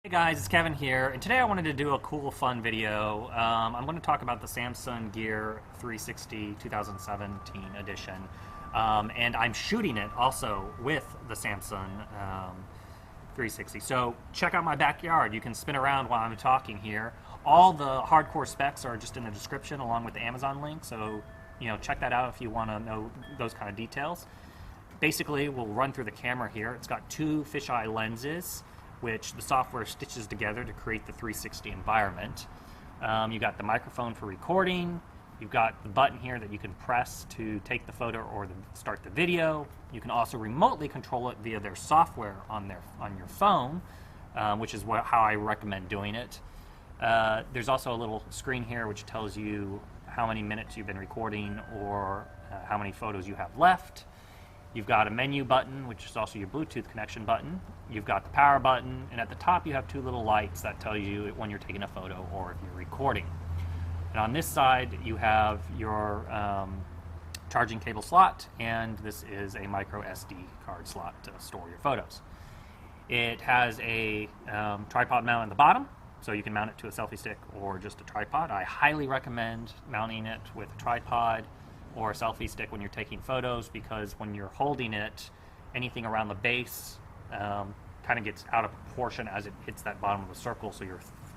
Hey guys, it's Kevin here, and today I wanted to do a cool, fun video. I'm going to talk about the Samsung Gear 360 2017 edition, and I'm shooting it also with the Samsung 360. So check out my backyard. You can spin around while I'm talking here. All the hardcore specs are just in the description along with the Amazon link, so check that out if you want to know those kind of details. Basically, we'll run through the camera here. It's got two fisheye lenses, which the software stitches together to create the 360 environment. You got the microphone for recording. You've got the button here that you can press to take the photo or start the video. You can also remotely control it via their software on your phone, which is how I recommend doing it. There's also a little screen here which tells you how many minutes you've been recording or how many photos you have left. You've got a menu button, which is also your Bluetooth connection button. You've got the power button, and at the top you have two little lights that tell you when you're taking a photo or if you're recording. And on this side you have your charging cable slot, and this is a MicroSD card slot to store your photos. It has a tripod mount on the bottom, so you can mount it to a selfie stick or just a tripod. I highly recommend mounting it with a tripod or a selfie stick when you're taking photos, because when you're holding it, anything around the base kind of gets out of proportion as it hits that bottom of the circle. So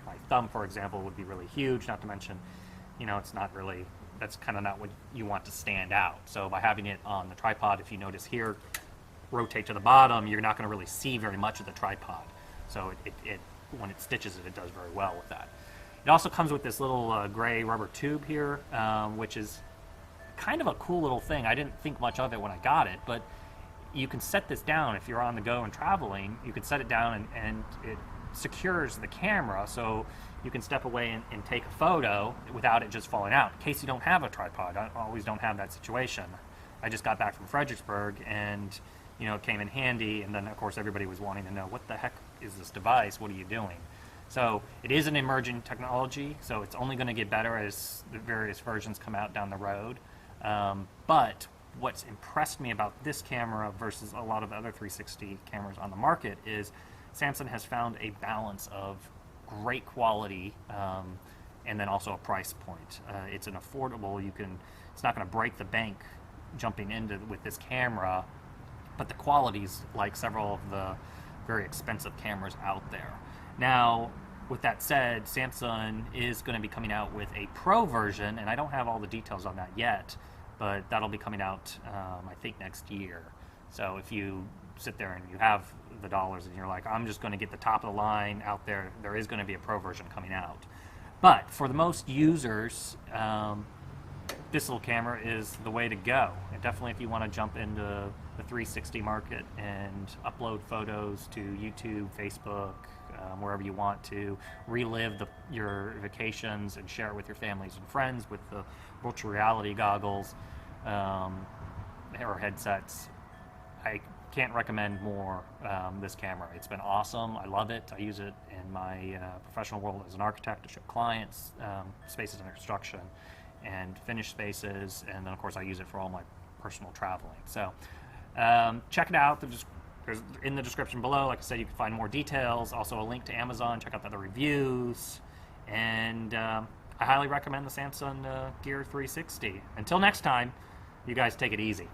my thumb, for example, would be really huge, not to mention, it's not really, that's kind of not what you want to stand out. So by having it on the tripod, if you notice here, rotate to the bottom, you're not going to really see very much of the tripod. So when it stitches it, it does very well with that. It also comes with this little gray rubber tube here, which is kind of a cool little thing. I didn't think much of it when I got it, but you can set this down if you're on the go and traveling. You can set it down and it secures the camera, so you can step away and take a photo without it just falling out, in case you don't have a tripod. I always don't have that situation. I just got back from Fredericksburg, and it came in handy, and then of course everybody was wanting to know, what the heck is this device, what are you doing? So it is an emerging technology, so it's only going to get better as the various versions come out down the road. But what's impressed me about this camera versus a lot of other 360 cameras on the market is Samsung has found a balance of great quality and then also a price point. It's an affordable, it's not going to break the bank jumping into with this camera, but the quality's like several of the very expensive cameras out there. Now, with that said, Samsung is going to be coming out with a Pro version, and I don't have all the details on that yet, but that'll be coming out, I think, next year. So if you sit there and you have the dollars and you're like, I'm just going to get the top of the line out there, there is going to be a Pro version coming out. But for the most users, this little camera is the way to go. And definitely if you want to jump into the 360 market and upload photos to YouTube, Facebook, wherever you want to, relive your vacations and share it with your families and friends with the virtual reality goggles or headsets. I can't recommend more this camera. It's been awesome. I love it. I use it in my professional world as an architect to show clients spaces under construction and finished spaces, and then of course I use it for all my personal traveling. So check it out. There's in the description below, like I said, you can find more details, also a link to Amazon, check out the other reviews, and I highly recommend the Samsung Gear 360. Until next time, you guys take it easy.